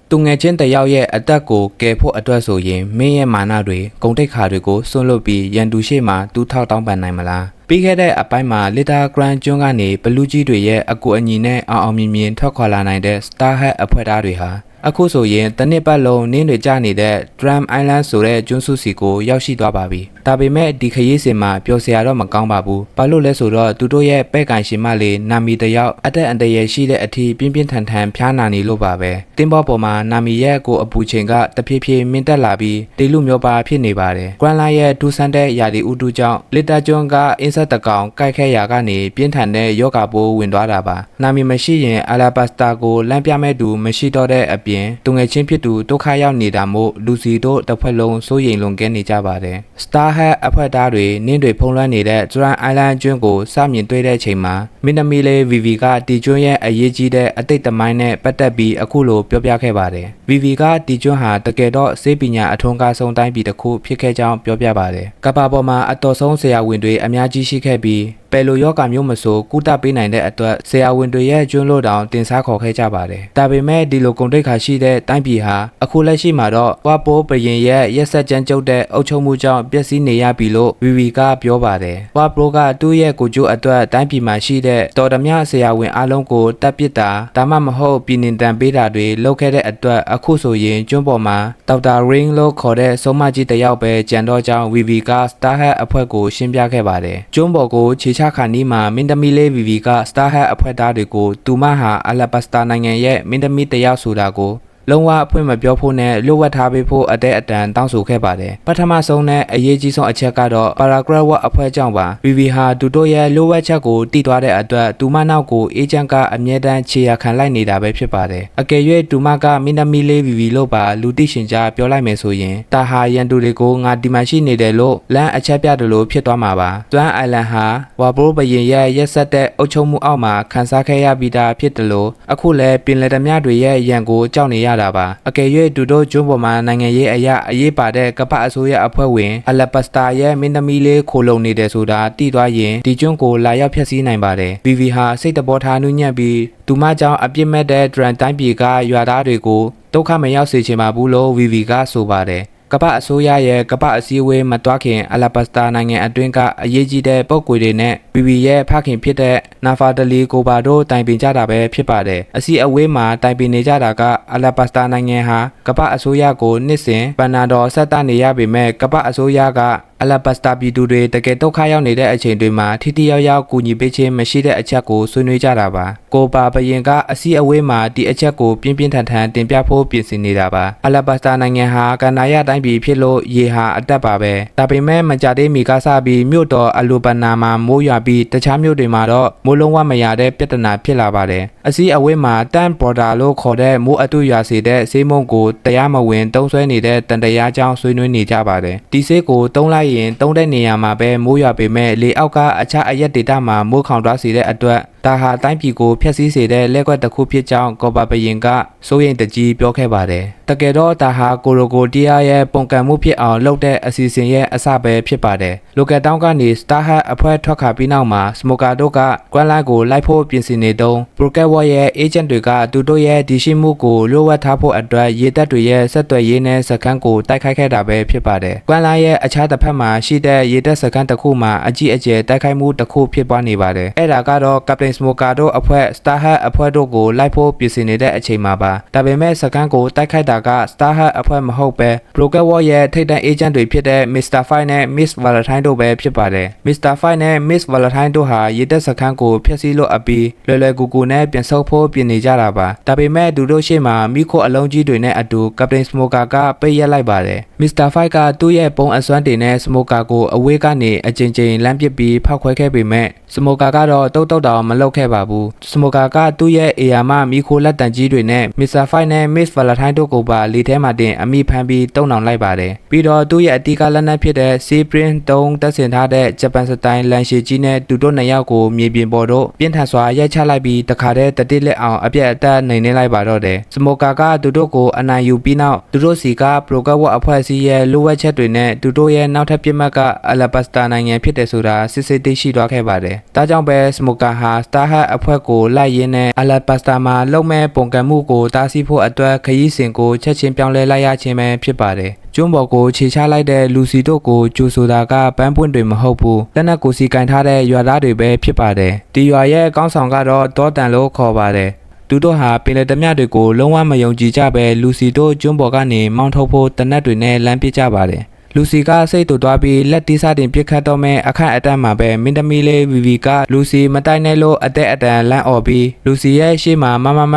သူငယ်ချင်းတယောက်ရဲ့အသက်ကိုကယ်ဖို့အတွက်ဆိုရင်မင်းရဲ့မာနတွေဂုဏ်တိတ်ခါတွေကိုစွန့်လွတ်ပြီးရန်သူရှိမှတူထောက်တောင်းပန်နိုင်မလားပြီးခဲ့တဲ့အပိုင်းမှာလီတာဂရန်ကျွန်းကနေဘလူးကြီးတွေရဲ့အကူအညီနဲ့အောင်မြင်မြင်ထွက်ခွာလာနိုင်တဲ့ Star Hat အဖွဲ့သားတွေဟာအခုဆိုရင်တနစ်ပတ်လုံးနင်းတွေကျနေတဲ့ Drum Island ဆိုတဲ့ကျွန်းစုစီကိုရောက်ရှိသွားပါပြီ။ဒါပေမဲ့ဒီခရီးစဉ်မှာပျော်စရာတော့မကောင်းပါဘူး။ဘာလို့လဲဆိုတော့သူတို့ရဲ့ပဲ့ကန်ရှင်မလေးနာမီတယောက်အသက်အန္တရာယ်ရှိတဲ့အထိပြင်းပြင်းထန်ထန်ဖျားနာနေလို့ပါပဲ။တင်းဘောပေါ်မှာနာမီရဲ့ကိုအပူချိန်ကတဖြည်းဖြည်းမြင့်တက်လာပြီးတေလူမျိုးပါဖြစ်နေပါတယ်။ဂရန်လာရဲ့ဒူဆန်တဲ့ယာဒီဥတုကြောင့်လီတာကျွန်းကအင်းဆက်တကောင်ကိုက်ခဲရာကနေပြင်းထန်တဲ့ယောဂပိုးဝင်သွားတာပါ။နာမီမရှိရင်အလာဘတ်စတာကိုလမ်းပြမဲ့သူမရှိတော့တဲ့အပြင်သူငယ်ချင်းဖြစ်သူဒုက္ခရောက်နေတာမို့လူစီတို့တစ်ဖက်လုံးစိုးရိမ်လွန်ကဲနေကြပါတယ်။ Star Hat အဖွဲ့သားတွေနင်းတွေဖုံးလွှမ်းနေတဲ့ Drum Island ကျွန်းကိုစမြင်တွေ့တဲ့အချိန်မှာမင်းသမီးလေး VV ကတီကျွန်းရဲ့အရေးကြီးတဲ့အတိတ်သမိုင်းနဲ့ပတ်သက်ပြီးအခုလိုပြောပြခဲ့ပါတယ်။ VV ကတီကျွန်းဟာတကယ်တော့စေပညာအထွန်းကားဆုံးတိုင်းပြည်တစ်ခုဖြစ်ခဲ့ကြောင်းပြောပြပါတယ်။ကမ္ဘာပေါ်မှာအတော်ဆုံးဆရာဝန်တွေအများကြီးရှိခဲ့ပြီးပယ်လိုယောဂမျိုးမဆိုကုသပေးနိုင်တဲ့အတွက်ဆရာဝန်တွေရဲ့ကျွန်းလို့တောင်တင်စားခေါ်ခဲ့ကြပါတယ်။ဒါပေမဲ့ဒီလိုကုန်တိတ်ခါရှိတဲ့တိုင်းပြည်ဟာအခုလက်ရှိမှာတော့ဝါပိုးဘရင်ရဲ့ရက်ဆက်ကြမ်းကြုတ်တဲ့အုပ်ချုပ်မှုကြောင့်ပျက်စီးနေရပြီလို့ VV ကပြောပါတယ်။ဝါပိုးကသူ့ရဲ့ကိုကျိုးအတွက်တိုင်းပြည်မှာရှိတဲ့တော်ဓမြဆရာဝန်အလုံးကိုတပ်ပစ်တာဒါမှမဟုတ်ပြည်နှင်တန်ပေးတာတွေလုပ်ခဲ့တဲ့အတွက်အခုဆိုရင်ကျွန်းပေါ်မှာဒေါက်တာ Ring လို့ခေါ်တဲ့ဆုံးမကြီးတယောက်ပဲကြံတော့ကြောင်း VV က Star Hat အဖွဲ့ကိုရှင်းပြခဲ့ပါတယ်။ကျွန်းပေါ်ကိုခြေချခါနီးမှာမင်းသမီးလေး VV က Star Hat အဖွဲ့သားတွေကိုသူမဟာအလာဘတ်စတာနိုင်ငံရဲ့မင်းသမီးတယောက်ဆိုတာကိုလုံးဝအဖွင့်မပြောဖို့နဲ့လွတ်ဝတ်ထားပေးဖို့အတဲ့အတန်တောင်းဆိုခဲ့ပါတယ်ပထမဆုံးနဲ့အရေးကြီးဆုံးအချက်ကတော့ပါရာဂရက်ဝတ်အဖွဲ့ကြောင့်ပါ VV ဟာသူတို့ရဲ့လွတ်ဝတ်ချက်ကိုတီးသွားတဲ့အတွက်သူမနောက်ကိုအေဂျင့်ကအမြဲတမ်းခြေရခံလိုက်နေတာပဲဖြစ်ပါတယ်အကယ်၍သူမကမင်းသမီးလေး VV လို့ပါလူသိရှင်ကြားပြောလိုက်မယ်ဆိုရင်တာဟာရန်သူတွေကိုငါဒီမှာရှိနေတယ်လို့လမ်းအချက်ပြတယ်လို့ဖြစ်သွားမှာပါတွန်းအိုင်လန်ဟာဝါဘရိုဘရင်ရဲ့ရက်ဆက်တဲ့အုပ်ချုပ်မှုအောက်မှာခန်းစားခဲ့ရပြီးသားဖြစ်တယ်လို့အခုလည်းပင်လယ်ဓမြတွေရဲ့ရန်ကိုကြောက်နေရတာပါအကယ်၍သူတို့ကျွန်းပေါ်မှာနိုင်ငံရေးအရေးပါတဲ့ကပ္ပအစိုးရအဖွဲ့ဝင်အလဘတ်စတာရဲ့မင်းသမီးလေးခိုလုံနေတယ်ဆိုတာသိသွားရင်ဒီကျွန်းကိုလာရောက်ဖျက်ဆီးနိုင်ပါတယ် VV ဟာစိတ်တဘောထားနှူးညံ့ပြီးသူမကြောင့်အပြစ်မဲ့တဲ့ Drum တိုင်းပြည်ကရွာသားတွေကိုဒုက္ခမရောက်စေချင်ပါဘူးလို့ VV ကဆိုပါတယ်ကပ္ပအစိုးရရဲ့ကပ္ပအစည်းအဝေးမတွားခင်အလာဘတ်စတာနိုင်ငံအတွင်းကအရေးကြီးတဲ့ပုံကိုယ်တွေနဲ့ VV ရဲ့ဖခင်ဖြစ်တဲ့နာဖာဒလီကိုဘာတို့တိုင်ပင်ကြတာပဲဖြစ်ပါတယ်အစည်းအဝေးမှာတိုင်ပင်နေကြတာကအလာဘတ်စတာနိုင်ငံဟာကပ္ပအစိုးရကိုနှစ်စဉ်ဘန်နာတော်ဆက်တနေရပေမဲ့ကပ္ပအစိုးရကအလာဘတ်စတာပြည်သူတွေတကယ်ဒုက္ခရောက်နေတဲ့အချိန်တွေမှာထိထိရောက်ရောက်ကူညီပေးခြင်းမရှိတဲ့အချက်ကိုဆွေးနွေးကြတာပါကိုပါဘရင်ကအစည်းအဝေးမှာဒီအချက်ကိုပြင်းပြင်းထန်ထန်တင်ပြဖို့ပြင်ဆင်နေတာပါအလာဘတ်စတာနိုင်ငံဟာကန္နာယတိုင်းပြည်ဖြစ်လို့ရေဟာအတက်ပါပဲဒါပေမဲ့မကြသေးမီကစားပြီးမြို့တော်အလူဘနာမှာမိုးရွာပြီးတခြားမြို့တွေမှာတော့မိုးလုံးဝမရတဲ့ပြဿနာဖြစ်လာပါတယ်အစည်းအဝေးမှာတန်ဘော်ဒါလို့ခေါ်တဲ့မိုးအတူရွာစေတဲ့ဆေးမုံကိုတရားမဝင်တုံးဆွဲနေတဲ့တန်တရားကြောင်းဆွေးနွေးနေကြပါတယ်ဒီဆေးကိုတုံးလိုက်ရင်တုံးတဲ့နေရာမှာပဲမိုးရွာပေမဲ့လေအောက်ကအခြားအရက်ဒေတာမှာမိုးခေါင်သွားစေတဲ့အတွက်ဒါဟာတိုင်းပြည်ကိုဖျက်ဆီးစေတဲ့လက်ကွက်တစ်ခုဖြစ်ကြောင်းကော်ပါဘရင်ကစိုးရိမ်တကြီးပြောခဲ့ပါတယ်တကယ်တော့ဒါဟာကိုရိုကိုတီးယားရဲ့ပုံကံမှုဖြစ်အောင်လုပ်တဲ့အစီအစဉ်ရဲ့အစပဲဖြစ်ပါတယ်လိုကယ်တောင်းကနေ Star Hat အဖွဲ့ထွက်ခါပြီးနောက်မှာစမိုကာတို့ကကွမ်လိုင်းကိုလိုက်ဖို့ပြင်ဆင်နေတုန်းပရိုကက်ဝါရဲ့အေဂျင့်တွေကသူတို့ရဲ့ဒီရှိမှုကိုလိုဝတ်ထားဖို့အတွက်ရေတပ်တွေရဲ့ဆက်သွယ်ရေးနဲ့စခန်းကိုတိုက်ခိုက်ခဲ့တာပဲဖြစ်ပါတယ်ကွမ်လိုင်းရဲ့အခြားတစ်ဖက်မှာရှိတဲ့ရေတပ်စခန်းတစ်ခုမှာအကြီးအကျယ်တိုက်ခိုက်မှုတစ်ခုဖြစ်ပွားနေပါတယ်အဲ့ဒါကတော့ကပတိန်စမိုကာတို့အဖွဲ့ Star Hat အဖွဲ့တို့ကိုလိုက်ဖို့ပြင်ဆင်နေတဲ့အချိန်မှာပါဒါပေမဲ့စခန်းကိုတိုက်ခိုက်တာက Star Hat အဖွဲ့မဟုတ်ပဲပရိုကက်ဝါရဲ့ထိပ်တန်းအေဂျင့်တွေဖြစ်တဲ့ Mr. Fight နဲ့ Miss Valentine တို့ပဲဖြစ်ပါတယ်။ Mr. Fight နဲ့ Miss Valentine တို့ဟာရေတပ်စခန်းကိုဖျက်ဆီးလို့အပြီးလွယ်လွယ်ကူကူနဲ့ပြန်ဆုတ်ဖို့ပြင်နေကြတာပါ။ဒါပေမဲ့သူတို့ရှေ့မှာမိခိုအလုံးကြီးတွေနဲ့အတူ Captain Smoker ကပိတ်ရက်လိုက်ပါတယ်။ Mr. Fight ကသူ့ရဲ့ပုံအစွမ်းတွေနဲ့ Smoker ကိုအဝေးကနေအကြိမ်ကြိမ်လမ်းပစ်ပြီးဖောက်ခွဲခဲ့ပေမဲ့ Smoker ကတော့တုတ်တောင်မလုပ်ခဲ့ပါဘူး။ Smoker ကသူ့ရဲ့အေယာမမိခိုလက်တန်ကြီးတွေနဲ့ Mr. Fight နဲ့ Miss Valentine တို့ကိုပါလေထဲမှာတင်အမိဖမ်းပြီးတုံနှောင်လိုက်ပါတယ်။ပြီးတော့သူ့ရဲ့အတီးကလက်နက်ဖြစ်တဲ့ Sea Prince 3တပ်ဆင်ထားတဲ့ဂျပန်စတိုင်လန်ရှီကြီးနဲ့သူတို့နှစ်ယောက်ကိုမြေပြင်ပေါ်တို့ပြင်းထန်စွာရိုက်ချလိုက်ပြီးတခါတည်းတတိလက်အောင်အပြက်အသက်နိုင်နေလိုက်ပါတော့တယ်။စမိုကာကသူတို့ကိုအနိုင်ယူပြီးနောက်သူတို့စီကပရိုကက်ဝတ်အဖွဲ့အစည်းရဲ့လိုဝက်ချက်တွေနဲ့သူတို့ရဲ့နောက်ထပ်ပြစ်မှတ်ကအလာဘတ်စတာနိုင်ငံဖြစ်တယ်ဆိုတာစစ်စစ်သိရှိသွားခဲ့ပါတယ်။ဒါကြောင့်ပဲစမိုကာဟာ Star Hat အဖွဲ့ကိုလိုက်ရင်းနဲ့ Alabasta မှာလုံမဲ့ပုံကံမှုကိုတားဆီးဖို့အတွက်ခရီးစဉ်ကိုချက်ချင်းပြောင်းလဲလိုက်ရခြင်းပဲဖြစ်ပါတယ်ကျွန်းပေါ်ကိုခြေချလိုက်တဲ့လူစီတို့ကိုကြိုဆိုတာကပန်းပွင့်တွေမဟုတ်ဘူးလက်နက်ကိုစီကင်ထားတဲ့ရွာသားတွေပဲဖြစ်ပါတယ်ဒီရွာရဲ့အကောင်းဆောင်ကတော့တောတန်လို့ခေါ်ပါတယ်သူတို့ဟာပင်လယ်ဓမြတွေကိုလုံးဝမယုံကြည်ကြပဲလူစီတို့ကျွန်းပေါ်ကနေမောင်းထုတ်ဖို့တနက်တွေနဲ့လမ်းပြကြပါတယ်လူစီကစိတ်တူသွားပြီးလက်တီးစားတင်ပြစ်ခတ်တော့မဲ့အခန့်အတန်းမှာပဲမင်းသမီးလေးဗီဗီကလူစီမတိုင်နဲ့လို့အသက်အတန်လန့်អော်ပြီးလူစီရဲ့ရှေ့မှာမ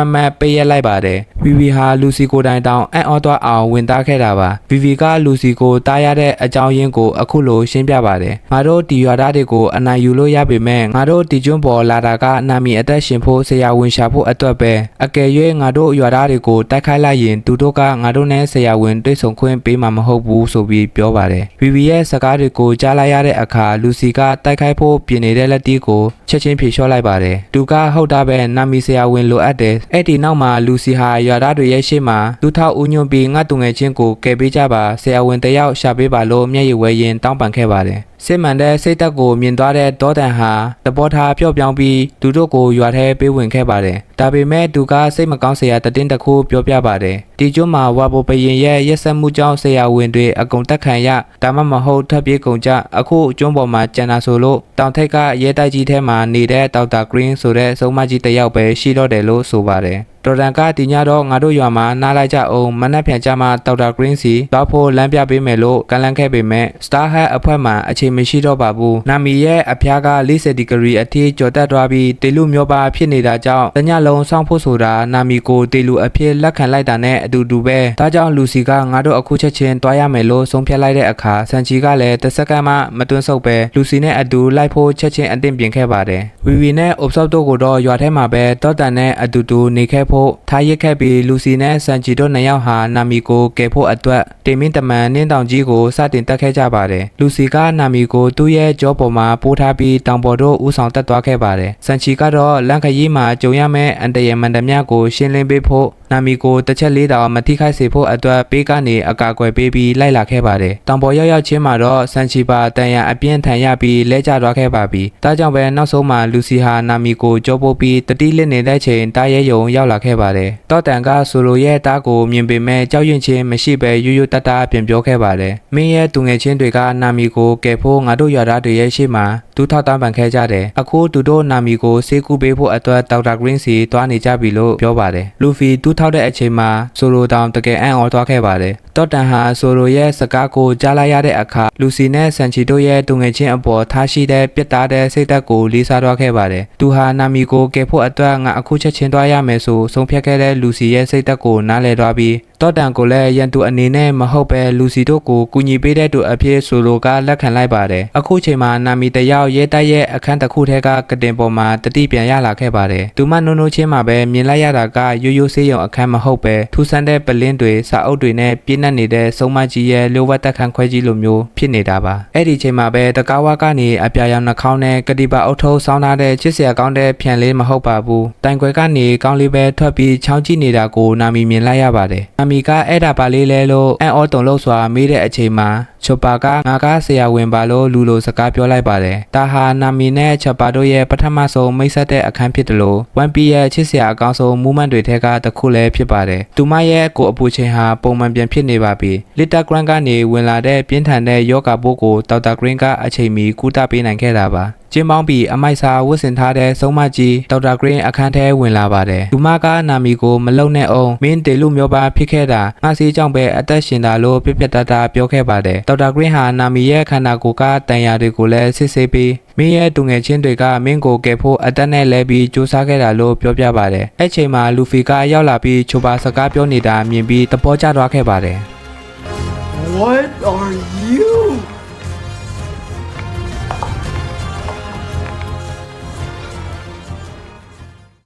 ပေးရက်လိုက်ပါတယ်ဗီဗီဟာလူစီကိုတိုင်တောင်အံ့ဩသွားအောင်ဝင်သားခဲ့တာပါဗီဗီကလူစီကိုတားရတဲ့အကြောင်းရင်းကိုအခုလိုရှင်းပြပါတယ်ငါတို့ဒီရွာသားတွေကိုအနိုင်ယူလို့ရပေမဲ့ငါတို့ဒီကျွန်းပေါ်လာတာကနာမီအသက်ရှင်ဖို့ဆရာဝန်ရှာဖို့အတွက်ပဲအကယ်၍ငါတို့ရွာသားတွေကိုတိုက်ခိုက်လိုက်ရင်သူတို့ကငါတို့နဲ့ဆရာဝန်တွေ့ဆုံခွင့်ပေးမှာမဟုတ်ဘူးဆိုပြီးပြောပါတယ်ဗီဗီရဲ့စကားတွေကိုကြားလိုက်ရတဲ့အခါလူစီကတိုက်ခိုက်ဖို့ပြင်နေတဲ့လက်တီးကိုချက်ချင်းဖြေလျှော့လိုက်ပါတယ်သူကဟုတ်တာပဲနာမီဆရာဝန်လိုအပ်တယ်အဲ့ဒီနောက်မှာလူစီဟာရွာသားတွေရဲ့ရှေ့မှာသူထောက်ဦးညွန့်ပြီးငါတူငယ်ချင်းကိုကယ်ပေးကြပါဆရာဝန်တယောက်ရှာပေးပါလို့မျက်ရည်ဝဲရင်တောင်းပန်ခဲ့ပါတယ်စစ်မှန်တဲ့စိတ်သက်ကိုမြင်သွားတဲ့ဒေါတန်ဟာတပေါ်ထားပျော့ပြောင်းပြီးသူတို့ကိုရွာထဲပေးဝင်ခဲ့ပါတယ်ဒါပေမဲ့သူကစိတ်မကောင်းစရာတည်င်းတစ်ခုပြောပြပါတယ်ဒီကျွန်းမှာဝါပိုပရင်ရဲ့ရက်စက်မှုကြောင့်ဆရာဝန်တွေအကုန်တက်ခံရဒါမှမဟုတ်ထပ်ပြေးကုန်ကြအခုကျွန်းပေါ်မှာကျန်တာဆိုလို့တောင်ထိပ်ကရဲတိုက်ကြီးထဲမှာနေတဲ့ဒေါက်တာဂရင်းဆိုတဲ့ဆုံးမကြီးတစ်ယောက်ပဲရှိတော့တယ်လို့ဆိုပါတယ်တော်တန်ကဒီညတော့ငါတို့ရွာမှာနားလိုက်ကြအောင်မနက်ဖြန်ကြမှာဒေါက်တာဂရင်းစီသွားဖို့လမ်းပြပေးမယ်လို့ကန့်လန့်ခဲ့ပေမဲ့ Star Hat အဖွဲ့မှအချိန်မရှိတော့ပါဘူးနာမီရဲ့အဖျားက40ဒီဂရီအထိကျော်တက်သွားပြီးတေလူမျိုးပါဖြစ်နေတာကြောင့်တညလုံးစောင့်ဖို့ဆိုတာနာမီကိုတေလူအဖြစ်လက်ခံလိုက်တာနဲ့အတူတူပဲဒါကြောင့်လူစီကငါတို့အခုချက်ချင်းတွားရမယ်လို့ဆုံးဖြတ်လိုက်တဲ့အခါဆန်ချီကလည်းတစ်စက္ကန့်မှမတွန်းဆုပ်ပဲလူစီနဲ့အတူလိုက်ဖို့ချက်ချင်းအသင့်ပြင်ခဲ့ပါတယ်ဝီဝီနဲ့အိုပဆော့တို့ကိုတော့ရွာထဲမှာပဲတောတန်နဲ့အတူတူနေခဲ့ဖို့ထားရစ်ခဲ့ပြီးလူစီနဲ့ဆန်ချီတို့နှစ်ယောက်ဟာနာမီကိုကယ်ဖို့အတွက်တင်မင်းတမန်နင်းတောင်ကြီးကိုစတင်တက်ခဲ့ကြပါတယ်လူစီကနာမီကိုသူ့ရဲ့ကြောပေါ်မှာပိုးထားပြီးတောင်ပေါ်တို့ဥဆောင်တက်သွားခဲ့ပါတယ်ဆန်ချီကတော့လန်ခရီးမှာကြုံရမယ့်အန်တရမန်တမြကိုရှင်းလင်းပေးဖို့နာမီကိုတစ်ချက်လေးတောင်မထိခိုက်စေဖို့အတွက်ပေးကနေအကာအကွယ်ပေးပြီးလိုက်လာခဲ့ပါတယ်တောင်ပေါ်ရောက်ချင်းမှာတော့ဆန်ချီပါတန်ရန်အပြင်းထန်ရပြီးလဲကျသွားခဲ့ပါပြီဒါကြောင့်ပဲနောက်ဆုံးမှာလူစီဟာနာမီကိုကြောပို့ပြီးတတိလစ်နေတဲ့ချိန်တားရဲယုံရောက်လာခဲ့ပါတယ်တောတန်ကဆိုလိုရဲ့တားကိုမြင်ပေမဲ့ကြောက်ရွံ့ခြင်းမရှိဘဲရိုးရိုးတတ်တာပြန်ပြောခဲ့ပါတယ်မင်းရဲ့သူငယ်ချင်းတွေကနာမီကိုကယ်ဖို့ငါတို့ရွာသားတွေရဲ့ရှေ့မှာသူထောက်တမ်းပန်ခဲ့ကြတယ်အခုသူတို့နာမီကိုဆေးကူပေးဖို့အတွက်ဒေါက်တာဂရင်းစီတွားနေကြပြီလို့ပြောပါတယ်လူဖီသူထောက်တဲ့အချိန်မှာဆိုလိုတောင်တကယ်အံ့ဩသွားခဲ့ပါတယ်တောတန်ဟာဆိုလိုရဲ့စကားကိုကြားလိုက်ရတဲ့အခါလူစီနဲ့ဆန်ချီတို့ရဲ့သူငယ်ချင်းအပေါ်ထားရှိတဲ့ပြစ်သားတဲ့စိတ်ဓာတ်ကိုလေးစားသွားခဲ့ပါတယ်သူဟာနာမီကိုကယ်ဖို့အတွက်ငါအခုချက်ချင်းသွားရမယ်ဆိုဆုံးဖြတ်ခဲ့တဲ့လူစီရဲ့စိတ်ဓာတ်ကိုနားလည်သွားပြီးတောတန်ကိုလည်းရန်သူအနေနဲ့မဟုတ်ပဲလူစီတို့ကိုကူညီပေးတဲ့သူအဖြစ်ဆိုလိုကလက်ခံလိုက်ပါတယ်အခုချိန်မှာနာမီတယောက်ရဲတိုက်ရဲ့အခန်းတစ်ခုထဲကကတင်ပေါ်မှာတတိပြန်ရလာခဲ့ပါတယ်သူမနိုးနိုးချင်းမှာပဲမြင်လိုက်ရတာကရိုးရိုးဆေးရုံအခန်းမဟုတ်ပဲထူးဆန်းတဲ့ပလင်းတွေစာအုပ်တွေနဲ့ပြည့်နှက်နေတဲ့ဆုံးမကြီးရဲ့လိုဝတ်တက်ခန်းခွဲကြီးလိုမျိုးဖြစ်နေတာပါအဲ့ဒီချိန်မှာပဲတကားဝါကနေအပြာရောင်နှာခေါင်းနဲ့ကတိပါအုပ်ထုပ်ဆောင်းထားတဲ့ချစ်စရာကောင်းတဲ့ဖြန်လေးမဟုတ်ပါဘူးတိုင်ခွဲကနေကောင်းလေးပဲထွက်ပြီးချောင်းကြည့်နေတာကိုနာမီမြင်လိုက်ရပါတယ်နာမီကအဲ့ဒါပါလေးလဲလို့အံ့ဩတုန်လှုပ်စွာမေးတဲ့အချိန်မှာချွတ်ပါကငါကဆရာဝန်ပါလို့လူလိုစကားပြောလိုက်ပါတယ်ဒါဟာနာမီနဲ့ချွတ်ပါတို့ရဲ့ပထမဆုံးမိတ်ဆက်တဲ့အခန်းဖြစ်တယ်လို့ဝန်ပီရဲ့ချစ်စရာအကောင်းဆုံးမူးမန့်တွေထဲကတစ်ခုလည်းဖြစ်ပါတယ်သူမရဲ့ကိုအပူချိန်ဟာပုံမှန်ပြန်ဖြစ်နေပါပြီလီတာဂရန်ကနေဝင်လာတဲ့ပြင်းထန်တဲ့ယောဂပိုးကိုဒေါက်တာဂရင်းကအချိန်မီကုသပေးနိုင်ခဲ့တာပါကျင်းပေါင်းပြီးအမိုက်စာဝတ်ဆင်ထားတဲ့ဆုံးမကြီးဒေါက်တာဂရင်းအခန်းထဲဝင်လာပါတယ်။သူမကနာမီကိုမလုံနဲ့အောင်မင်းတေလူမျိုးပါဖြစ်ခဲ့တာငါစီကြောင့်ပဲအသက်ရှင်တာလို့ပြပြတတ်တာပြောခဲ့ပါတယ်။ဒေါက်တာဂရင်းဟာနာမီရဲ့ခန္ဓာကိုယ်ကတန်ရာတွေကိုလည်းစစ်ဆေးပြီးမင်းရဲ့သူငယ်ချင်းတွေကမင်းကိုကယ်ဖို့အသက်နဲ့လဲပြီးကြိုးစားခဲ့တာလို့ပြောပြပါတယ်။အဲ့ချိန်မှာလူဖီကရောက်လာပြီးချိုပါစကားပြောနေတာမြင်ပြီးသဘောကျသွားခဲ့ပါတယ်။ What are you